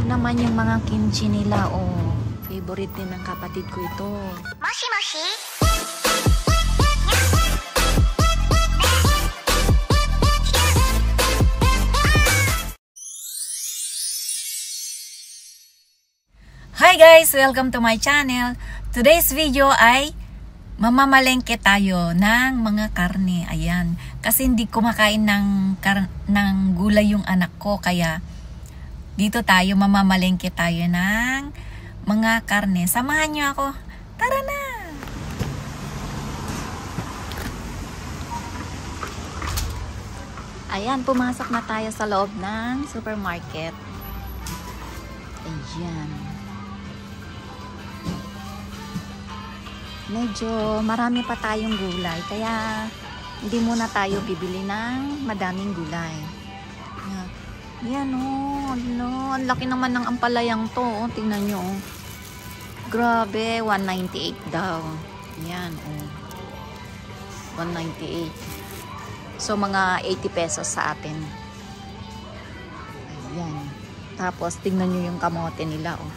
naman yung mga kimchi nila, oh. Favorite din ng kapatid ko ito. Moshi moshi. Hi guys! Welcome to my channel. Today's video ay mamamalengke tayo ng mga karne. Ayan. Kasi hindi kumakain ng gulay yung anak ko. Kaya dito tayo mamamalengke tayo ng mga karne. Samahan nyo ako. Tara na! Ayan, pumasok na tayo sa loob ng supermarket. Ayan. Medyo marami pa tayong gulay, kaya hindi muna tayo bibili ng madaming gulay. Yan oh, ang laki naman ng ampalayang to, oh. Tingnan nyo, oh. Grabe, 198 daw. Yan, oh. 198. So, mga 80 pesos sa atin. Ayan. Tapos, tingnan nyo yung kamote nila, oh.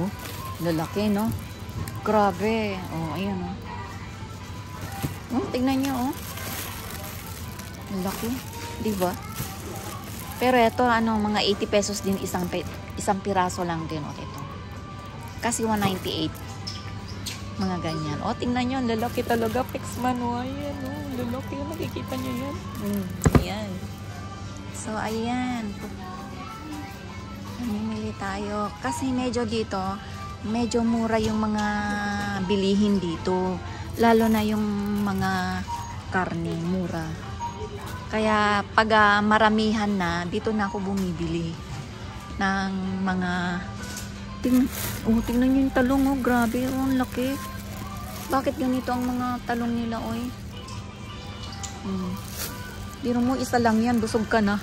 Oh, lalaki, no? Grabe. Oh, ayan, oh. Oh, tingnan nyo, oh. Laki. Diba? Pero ito, ano, mga 80 pesos din isang piraso lang din, oh, ito. Kasi 198. Mga ganyan. Oh, tingnan nyo, lalaki talaga. Pexman, oh. Ayan, oh. Lalaki. Makikita nyo yan. Ayan. So, ayan. Namimili tayo. Kasi medyo dito, medyo mura yung mga bilihin dito. Lalo na yung mga karne, mura. Kaya pag maramihan na, dito na ako bumibili ng mga tingnan nyo yung talong, oh, grabe, oh, ang laki. Bakit ganito ang mga talong nila, oy? Biro mo, isa lang yan, busog ka na.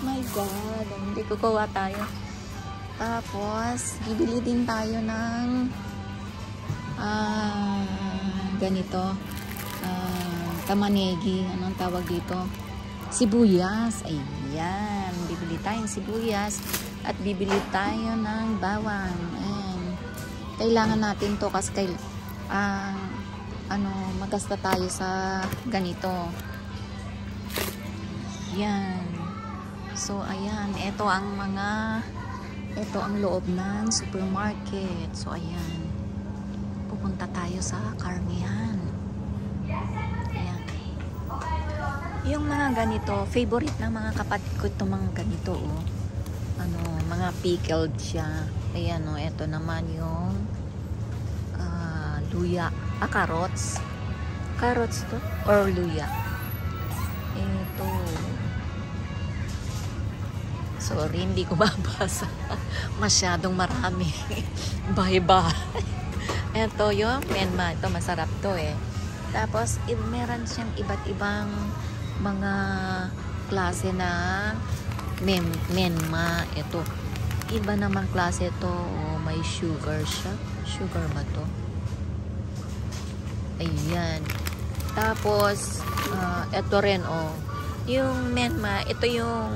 My God, hindi kukuha tayo. Tapos, bibili din tayo ng ganito, tamanegi, anong tawag dito? Sibuyas. Ayan, bibili tayong sibuyas at bibili tayo ng bawang. Ayan. Kailangan natin to kasi magasta tayo sa ganito. Ayan. So, ayan, ito ang loob ng supermarket. So, ayan. Pupunta tayo sa karnihan. Ayan. Yung mga ganito, favorite ng mga kapatid ko itong mga ganito, oh. Mga pickled siya. Ayan, oh. Ito naman yung luya. Carrots. Carrots to? Or luya. Ito. Sorry, hindi ko mabasa. Masyadong marami. Bye-bye. Ito yung menma. Ito, masarap to, eh. Tapos, meron siyang iba't ibang mga klase na menma. Ito. Iba namang klase to. Oh, may sugar siya. Sugar ba to? Ayan. Tapos, ito rin, oh. Yung menma, ito yung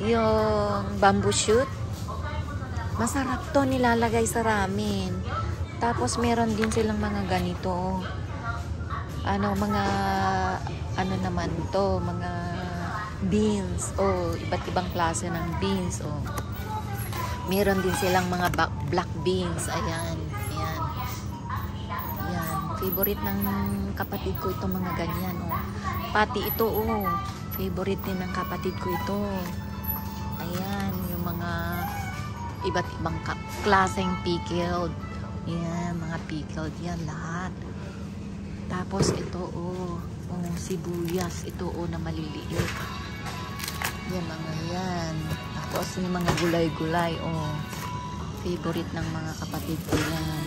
yung bamboo shoot. Masarap to, nilalagay sa ramen. Tapos meron din silang mga ganito. Naman to, mga beans. Oh, iba't ibang klase ng beans. Oh. Meron din silang mga black beans. Ayan. Ayan. Ayan. Favorite ng kapatid ko itong mga ganyan. Oh. Pati ito, oh. Favorite din ng kapatid ko ito. Ayan, yung mga iba't ibang klaseng pickled. Ayan, mga pickled yan lahat. Tapos ito, oh, sibuyas. Ito, oh, na maliliit. Yan, mga yan. Tapos yung mga gulay-gulay, oh. Favorite ng mga kapatid ko yan.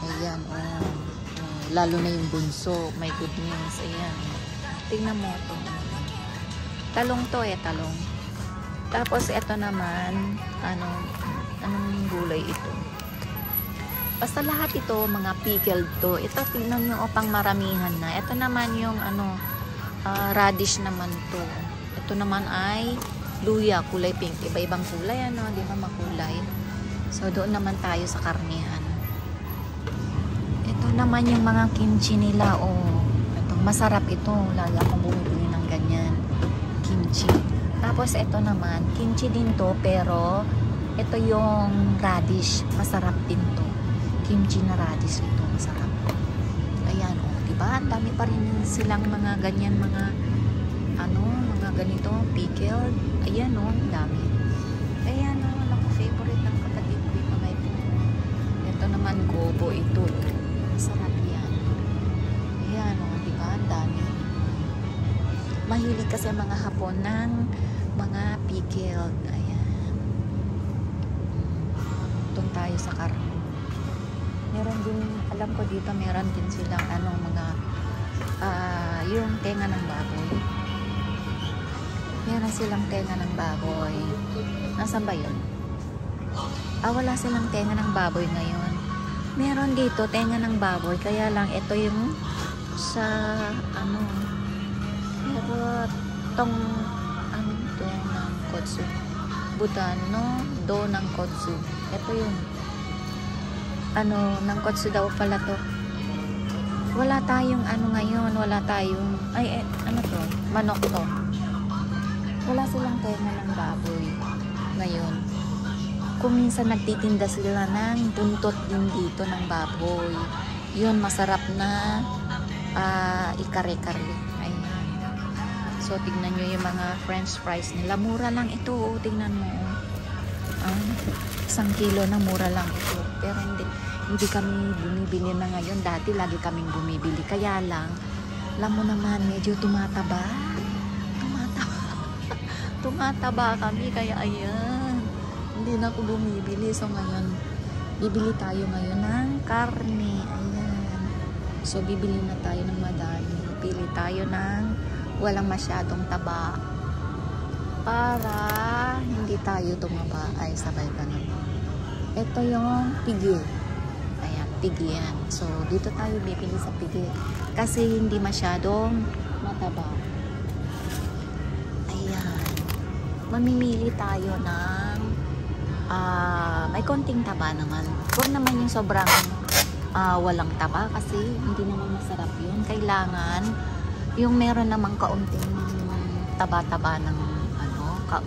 Ayan, oh. Lalo na yung bunso. My goodness, ayan. Tingnan mo ito. Talong to, eh, talong. Tapos, ito naman, anong gulay ito? Basta lahat ito, mga pickled to. Ito, tingnan nyo, pang maramihan na. Ito naman yung, radish naman to. ito naman ay luya, kulay pink. Iba-ibang kulay, ano, di ba makulay? So, doon naman tayo sa karnihan. Ito naman yung mga kimchi nila, oh. Ito, masarap ito. Lalo akong bumibili ng ganyan. Kimchi. Tapos, ito naman, kimchi din to, pero ito yung radish. Masarap din to. Kimchi na radish ito. Masarap. Ayan, oh. Diba? Ang dami pa rin silang mga ganyan, mga mga ganito, pickled. Ayan, oh. Ang dami. Ayan, oh. Ako, favorite ng kapatid ko yung mga ito. Ito naman, gobo ito. Masarap yan. Ayan, oh. Diba? Ang dami. Mahilig kasi mga Hapon ng mga pickled. Ayan. Itong tayo sa karne. Meron din, alam ko dito, meron din silang mga yung tenga ng baboy. Meron silang tenga ng baboy. Nasaan ba yun? Wala silang tenga ng baboy ngayon. Meron dito tenga ng baboy, kaya lang ito yung sa pero tong to ng kotsu. Budano do ng kotsu. Ito yung ng kotsu daw pala to. Wala tayong ngayon, wala tayong to, manok to. Wala silang tenga ng baboy ngayon. Kung minsan nagtitinda sila ng buntot din dito ng baboy. Yun, masarap na ikare-kare. Ayan. So, tignan nyo yung mga french fries nila. Mura lang ito, oh. Tignan mo. 1 kilo na mura lang ito. Pero hindi kami bumibili na ngayon. Dati lagi kaming bumibili. Kaya lang, alam mo naman, medyo tumataba. Tumataba kami. Kaya ayan, hindi na ako bumibili. So ngayon, bibili tayo ngayon ng karne. Ayan. So bibili na tayo ng madami. Pili tayo ng walang masyadong taba. Para hindi tayo tumaba. Ay, sabay ka na. Ito yung pigi. Ayan, pigi yan. So, dito tayo bibili sa pigi. Kasi hindi masyadong mataba. Ayan. Mamimili tayo ng may konting taba naman. Huwag naman yung sobrang walang taba kasi hindi naman masarap yun. Kailangan yung meron namang kaunting taba-taba ng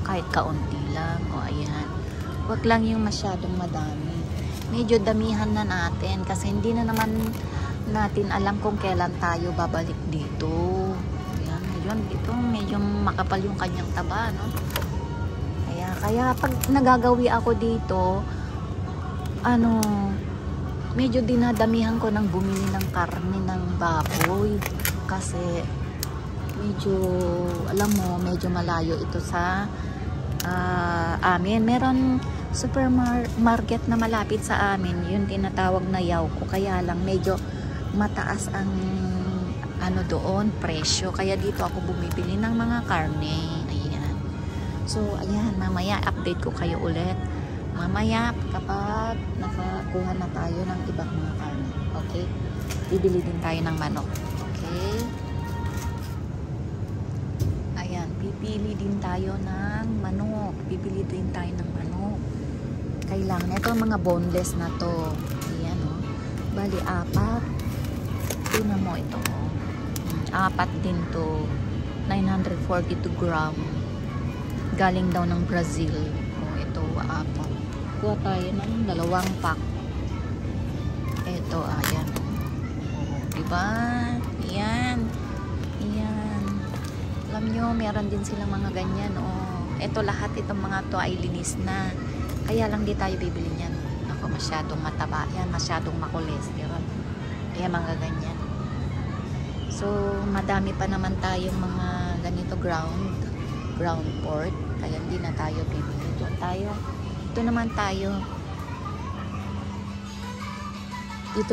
kahit kaunti lang. O ayan. Huwag lang yung masyadong madami. Medyo damihan na natin kasi hindi na naman natin alam kung kailan tayo babalik dito. Ayan, yun, dito medyo makapal yung kanyang taba, no? Kaya pag nagagawi ako dito, medyo dinadamihan ko ng bumili ng karne ng baboy kasi medyo, alam mo, medyo malayo ito sa amin. Meron supermarket na malapit sa amin, yun tinatawag na Yauco. Kaya lang medyo mataas ang doon, presyo. Kaya dito ako bumibili ng mga karne. Ayan. So, ayan, mamaya update ko kayo ulit. Mamaya, kapag nakakuha na tayo ng ibang mga karne. Okay? Bibili din tayo ng manok. Okay? Pipili din tayo ng manok. Bibili din tayo ng manok. Kailangan. Ito mga boneless na to. Ayan, oh. Bali, 4. Tingnan mo ito, oh. 4 din to. 942 gram. Galing daw ng Brazil. Oh, ito, 4. Kuha tayo ng 2 pack. Ito, ayan. Oh, diba? Ayan. Alam nyo, meron din silang mga ganyan. Ito lahat, itong mga to ay linis na. Kaya lang di tayo bibili niyan. Ako, masyadong mataba. Yan, masyadong makolesterol. Kaya mga ganyan. So, madami pa naman tayong mga ganito ground pork. Kaya hindi na tayo bibili. Ito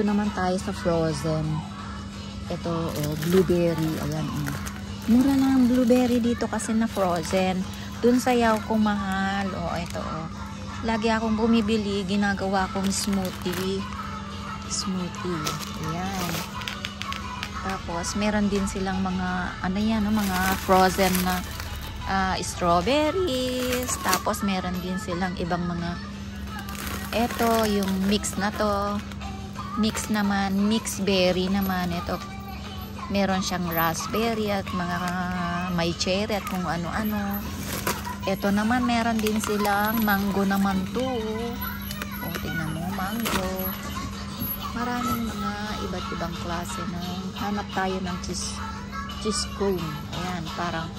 naman tayo sa frozen. Ito, blueberry. Ayan, mura na ang blueberry dito kasi na frozen. Dun sa Yauco mahal. Ito, lagi akong bumibili, ginagawa akong smoothie. Ayan. Tapos, meron din silang mga, mga frozen na strawberries. Tapos meron din silang ibang mga, eto yung mix na to, mix naman, mixed berry naman. Ito meron siyang raspberry at mga may cherry at kung ano-ano. Ito naman meron din silang mango naman to. O tingnan mo, mango. Maraming mga iba't ibang klase ng, hanap tayo ng cheese cream. Ayan, parang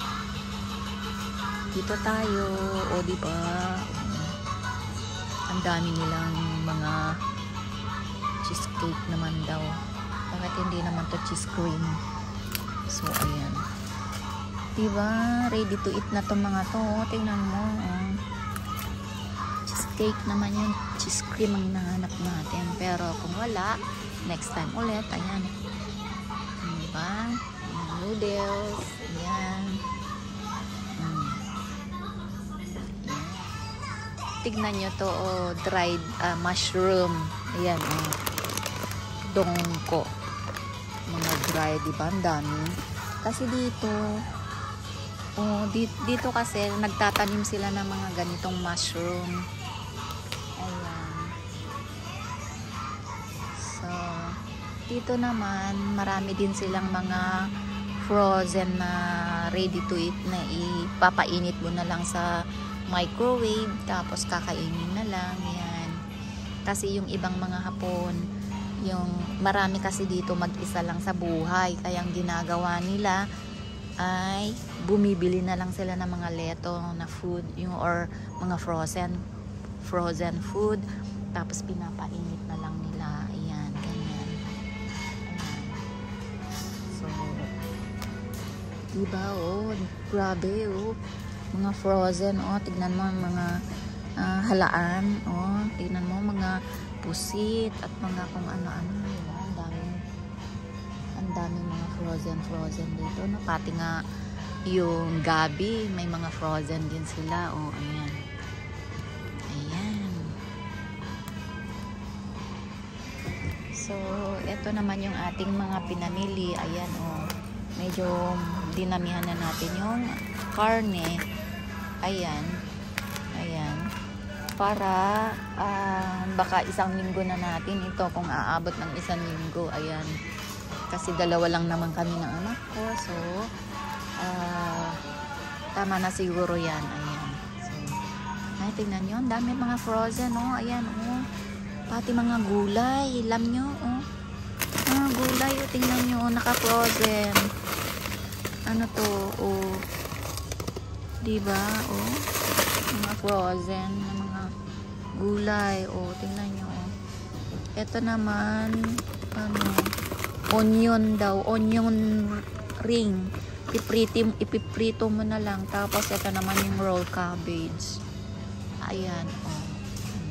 dito tayo, o diba, ang dami nilang mga cheesecake naman daw. Bakit hindi naman to cheese cream? So ayan, diba, ready to eat na tong mga to. Tingnan mo, cheesecake naman yung cheese cream ang hinahanap natin. Pero kung wala, next time ulit. Ayan, diba, noodles. Ayan. Tignan nyo to, dried mushroom. Ayan, dongko. Mga dry, diba? Ang dami. Kasi dito, dito kasi nagtatanim sila ng mga ganitong mushroom. Ayan. So, dito naman, marami din silang mga frozen na ready to eat na ipapainit mo na lang sa microwave, tapos kakainin na lang. Yan. Kasi yung ibang mga Hapon, yung marami kasi dito mag-isa lang sa buhay, kaya ang ginagawa nila ay bumibili na lang sila ng mga leto na food, yung or mga frozen food, tapos pinapainit na lang nila. Ayan, ganyan. Ayan. So, diba, grabe, mga frozen, tignan mo mga halaan, tignan mo mga pusit at mga kung ano-ano. Ang daming mga frozen dito, no? Pati nga yung gabi, may mga frozen din sila. Ayan. Ayan. So, ito naman yung ating mga pinamili. Ayan, medyo dinamihan na natin yung karne. Ayan. Ayan. Para baka isang linggo na natin ito, kung aabot ng isang linggo. Ayan. Kasi dalawa lang naman kami ng anak ko. So, tama na siguro yan. Ayan. So, ay, tingnan nyo. Ang dami mga frozen, Ayan, Pati mga gulay. Alam nyo, mga gulay, tingnan nyo, naka-frozen. Ano to, diba, mga frozen na mga gulay, tingnan nyo, ito naman, onion daw, onion ring, ipiprito mo na lang, tapos ito naman yung roll cabbage. Ayan,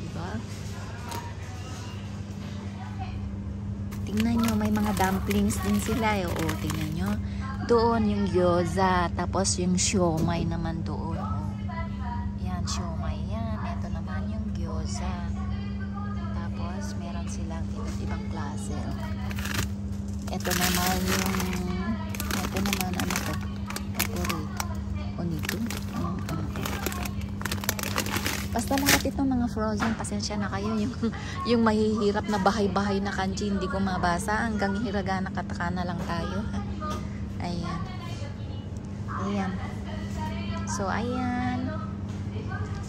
diba, tingnan nyo, may mga dumplings din sila, tingnan nyo, doon yung gyoza, tapos yung siomai naman doon. Yan, siomai yan. Ito naman yung gyoza. Tapos meron silang iba't ibang klase. Ito naman ano to? Onito. Basta lahat itong mga frozen, pasensya na kayo. Yung mahihirap na bahay-bahay na kanji, hindi ko mabasa. Hanggang hiragana katakana lang tayo. Ayan. Ayan. So, ayan.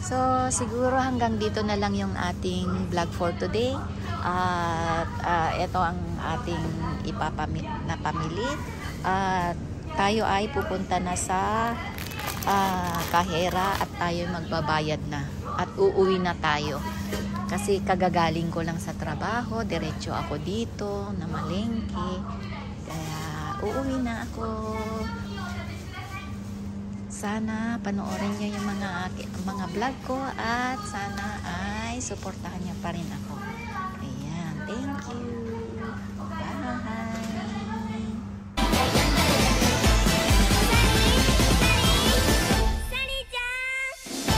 So, siguro hanggang dito na lang yung ating vlog for today. At ito ang ating napamili. At tayo ay pupunta na sa kahera at tayo magbabayad na. At uuwi na tayo. Kasi kagagaling ko lang sa trabaho. Diretso ako dito na malengke. Uuwi na ako. Sana panoorin nyo yung mga vlog ko at sana ay suportahan nyo pa rin ako. Ayan. Thank you. Bye.